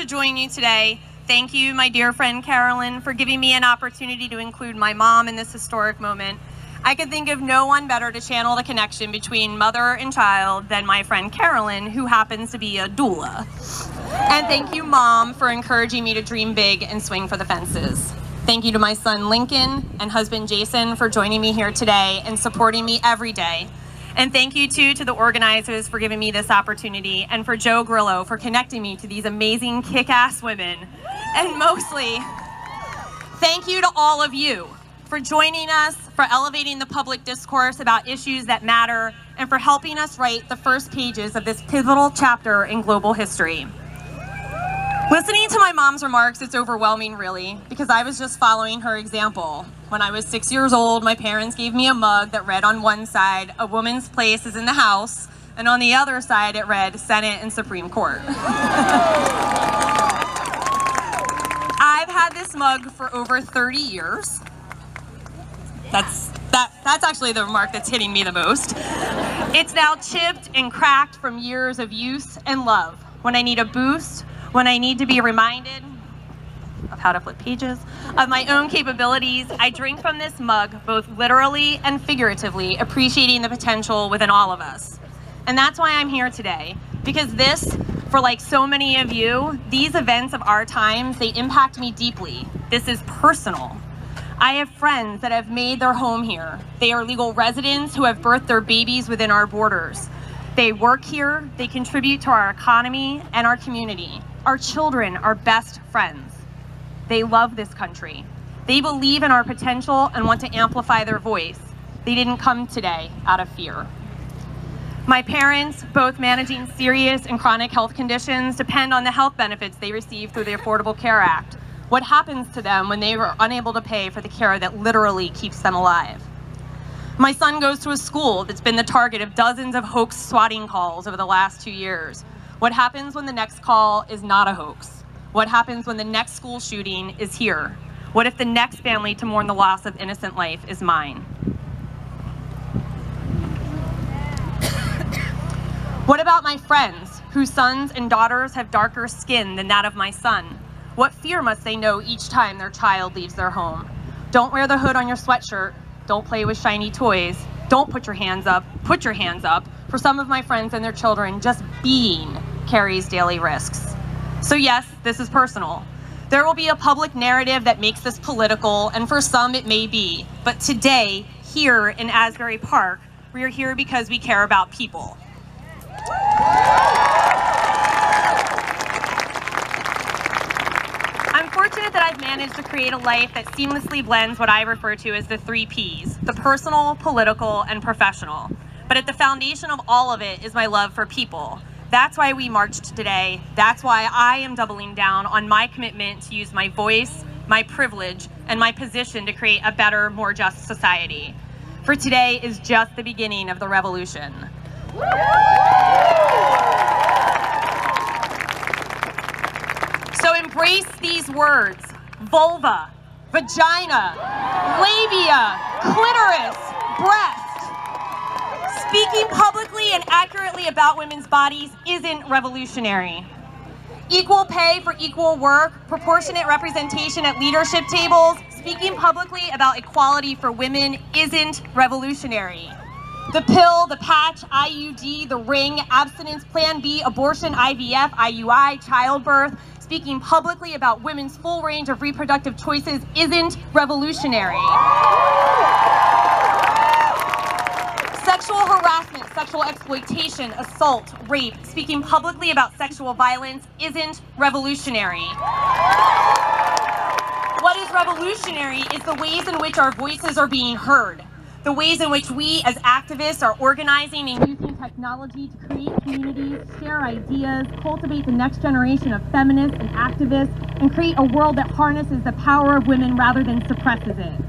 to join you today. Thank you, my dear friend Carolyn, for giving me an opportunity to include my mom in this historic moment. I could think of no one better to channel the connection between mother and child than my friend Carolyn, who happens to be a doula. And thank you, Mom, for encouraging me to dream big and swing for the fences. Thank you to my son Lincoln and husband Jason for joining me here today and supporting me every day. And thank you too to the organizers for giving me this opportunity, and for Joe Grillo for connecting me to these amazing kick-ass women. And mostly, thank you to all of you for joining us, for elevating the public discourse about issues that matter, and for helping us write the first pages of this pivotal chapter in global history. Listening to my mom's remarks, it's overwhelming, really, because I was just following her example. When I was 6 years old, my parents gave me a mug that read on one side, "A woman's place is in the house," and on the other side it read, "Senate and Supreme Court." I've had this mug for over 30 years. That's actually the remark that's hitting me the most. It's now chipped and cracked from years of use and love. When I need a boost, when I need to be reminded of how to flip pages, of my own capabilities, I drink from this mug, both literally and figuratively, appreciating the potential within all of us. And that's why I'm here today, because this, for like so many of you, these events of our times, they impact me deeply. This is personal. I have friends that have made their home here. They are legal residents who have birthed their babies within our borders. They work here, they contribute to our economy and our community. Our children are best friends. They love this country. They believe in our potential and want to amplify their voice. They didn't come today out of fear. My parents, both managing serious and chronic health conditions, depend on the health benefits they receive through the Affordable Care Act. What happens to them when they are unable to pay for the care that literally keeps them alive? My son goes to a school that's been the target of dozens of hoax swatting calls over the last 2 years. What happens when the next call is not a hoax? What happens when the next school shooting is here? What if the next family to mourn the loss of innocent life is mine? What about my friends whose sons and daughters have darker skin than that of my son? What fear must they know each time their child leaves their home? Don't wear the hood on your sweatshirt. Don't play with shiny toys. Don't put your hands up. Put your hands up. For some of my friends and their children, just being carries daily risks. So yes, this is personal. There will be a public narrative that makes this political, and for some it may be. But today, here in Asbury Park, we are here because we care about people. I'm fortunate that I've managed to create a life that seamlessly blends what I refer to as the 3 Ps, the personal, political, and professional. But at the foundation of all of it is my love for people. That's why we marched today. That's why I am doubling down on my commitment to use my voice, my privilege, and my position to create a better, more just society. For today is just the beginning of the revolution. So embrace these words: vulva, vagina, labia, clitoris, breast. Speaking publicly and accurately about women's bodies isn't revolutionary. Equal pay for equal work, proportionate representation at leadership tables, speaking publicly about equality for women isn't revolutionary. The pill, the patch, IUD, the ring, abstinence, Plan B, abortion, IVF, IUI, childbirth, speaking publicly about women's full range of reproductive choices isn't revolutionary. Sexual harassment, sexual exploitation, assault, rape, speaking publicly about sexual violence isn't revolutionary. What is revolutionary is the ways in which our voices are being heard, the ways in which we as activists are organizing and using technology to create communities, share ideas, cultivate the next generation of feminists and activists, and create a world that harnesses the power of women rather than suppresses it.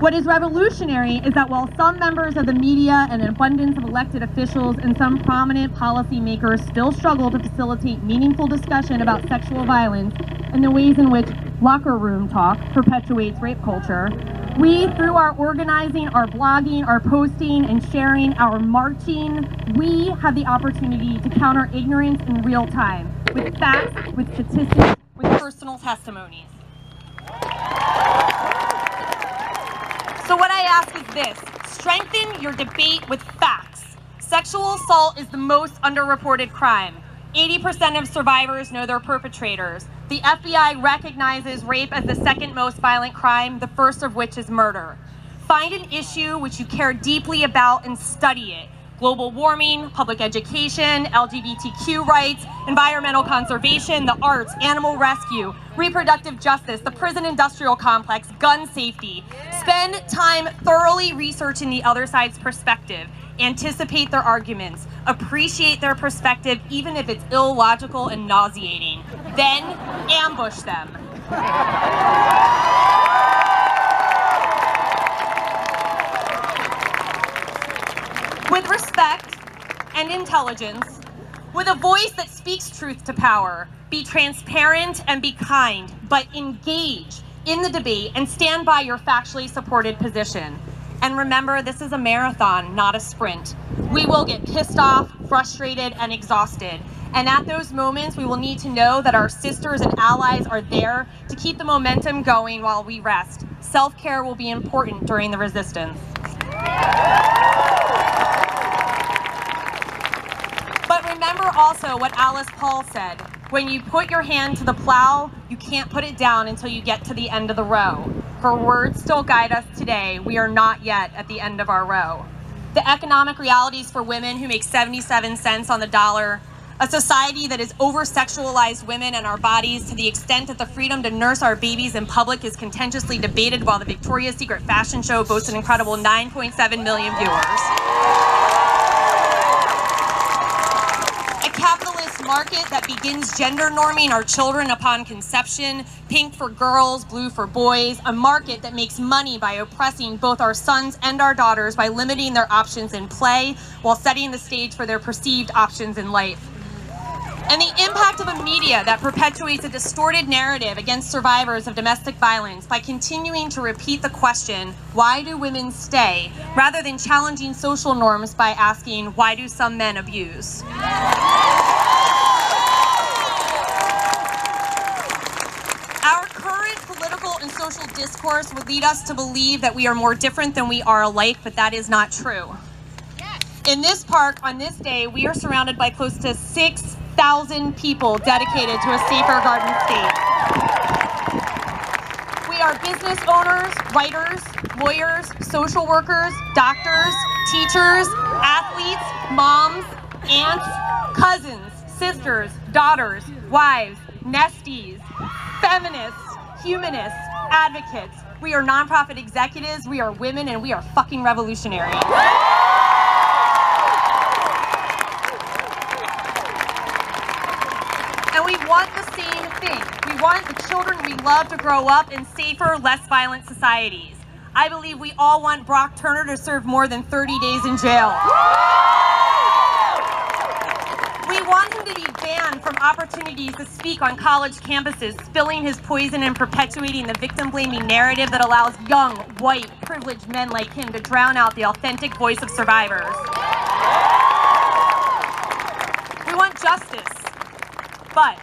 What is revolutionary is that while some members of the media and an abundance of elected officials and some prominent policymakers still struggle to facilitate meaningful discussion about sexual violence and the ways in which locker room talk perpetuates rape culture, We, through our organizing, our blogging, our posting and sharing, our marching, we have the opportunity to counter ignorance in real time, with facts, with statistics, with personal testimonies. So what I ask is this: strengthen your debate with facts. Sexual assault is the most underreported crime. 80% of survivors know their perpetrators. The FBI recognizes rape as the second most violent crime, the first of which is murder. Find an issue which you care deeply about and study it. Global warming, public education, LGBTQ rights, environmental conservation, the arts, animal rescue, reproductive justice, the prison industrial complex, gun safety. Spend time thoroughly researching the other side's perspective. Anticipate their arguments. Appreciate their perspective, even if it's illogical and nauseating. Then ambush them. With respect and intelligence, with a voice that speaks truth to power, be transparent and be kind, but engage in the debate and stand by your factually supported position. And remember, this is a marathon, not a sprint. We will get pissed off, frustrated, and exhausted. And at those moments, we will need to know that our sisters and allies are there to keep the momentum going while we rest. Self-care will be important during the resistance. But remember also what Alice Paul said: when you put your hand to the plow, you can't put it down until you get to the end of the row. Her words still guide us today. We are not yet at the end of our row. The economic realities for women who make 77 cents on the dollar, a society that has over-sexualized women and our bodies to the extent that the freedom to nurse our babies in public is contentiously debated while the Victoria's Secret fashion show boasts an incredible 9.7 million viewers. Capitalist market that begins gender norming our children upon conception, pink for girls, blue for boys, a market that makes money by oppressing both our sons and our daughters by limiting their options in play while setting the stage for their perceived options in life. And the impact of a media that perpetuates a distorted narrative against survivors of domestic violence by continuing to repeat the question, why do women stay, rather than challenging social norms by asking, why do some men abuse? Our current political and social discourse would lead us to believe that we are more different than we are alike, but that is not true. In this park, on this day, we are surrounded by close to 6,000 people dedicated to a safer garden state. We are business owners, writers, lawyers, social workers, doctors, teachers, athletes, moms, aunts, cousins, sisters, daughters, wives, nesties, feminists, humanists, advocates. We are nonprofit executives, we are women, and we are fucking revolutionary. And we want the same thing. We want the children we love to grow up in safer, less violent societies. I believe we all want Brock Turner to serve more than 30 days in jail. We want him to be banned from opportunities to speak on college campuses, spilling his poison and perpetuating the victim-blaming narrative that allows young, white, privileged men like him to drown out the authentic voice of survivors. We want justice. But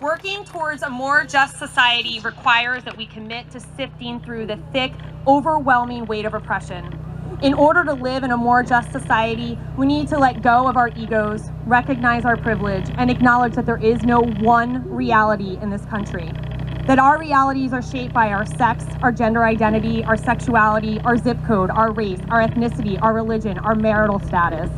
working towards a more just society requires that we commit to sifting through the thick, overwhelming weight of oppression. In order to live in a more just society, we need to let go of our egos, recognize our privilege, and acknowledge that there is no one reality in this country. That our realities are shaped by our sex, our gender identity, our sexuality, our zip code, our race, our ethnicity, our religion, our marital status.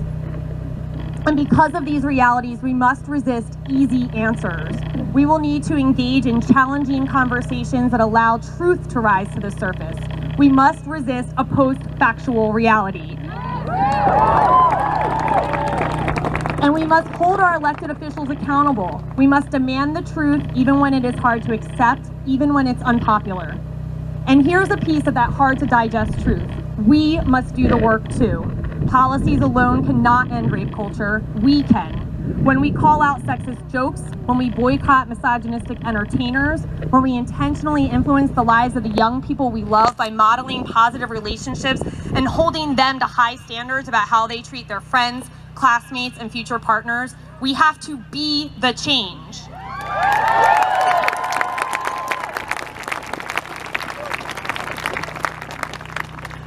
And because of these realities, we must resist easy answers. We will need to engage in challenging conversations that allow truth to rise to the surface. We must resist a post-factual reality. And we must hold our elected officials accountable. We must demand the truth even when it is hard to accept, even when it's unpopular. And here's a piece of that hard to digest truth. We must do the work too. Policies alone cannot end rape culture. We can. When we call out sexist jokes, when we boycott misogynistic entertainers, when we intentionally influence the lives of the young people we love by modeling positive relationships and holding them to high standards about how they treat their friends, classmates, and future partners, we have to be the change.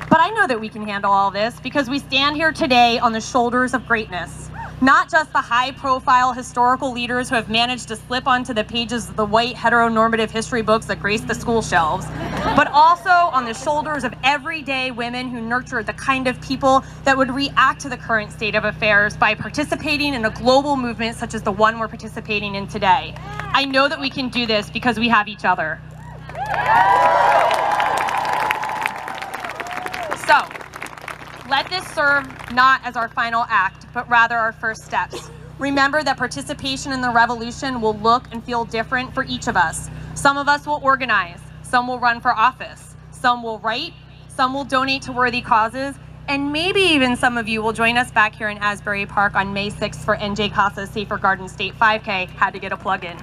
But I know that we can handle all this because we stand here today on the shoulders of greatness. Not just the high-profile historical leaders who have managed to slip onto the pages of the white heteronormative history books that grace the school shelves, but also on the shoulders of everyday women who nurtured the kind of people that would react to the current state of affairs by participating in a global movement such as the one we're participating in today. I know that we can do this because we have each other. So, let this serve not as our final act, but rather our first steps. Remember that participation in the revolution will look and feel different for each of us. Some of us will organize, some will run for office, some will write, some will donate to worthy causes, and maybe even some of you will join us back here in Asbury Park on May 6th for NJ CASA's Safer Garden State 5K. Had to get a plug in.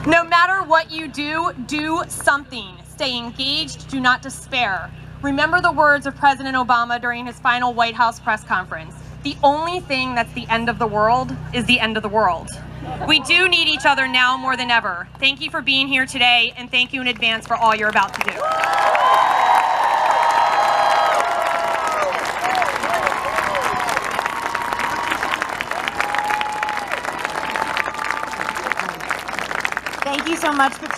No matter what you do, do something. Stay engaged, do not despair. Remember the words of President Obama during his final White House press conference. The only thing that's the end of the world is the end of the world. We do need each other now more than ever. Thank you for being here today, and thank you in advance for all you're about to do. Thank you so much, Patricia.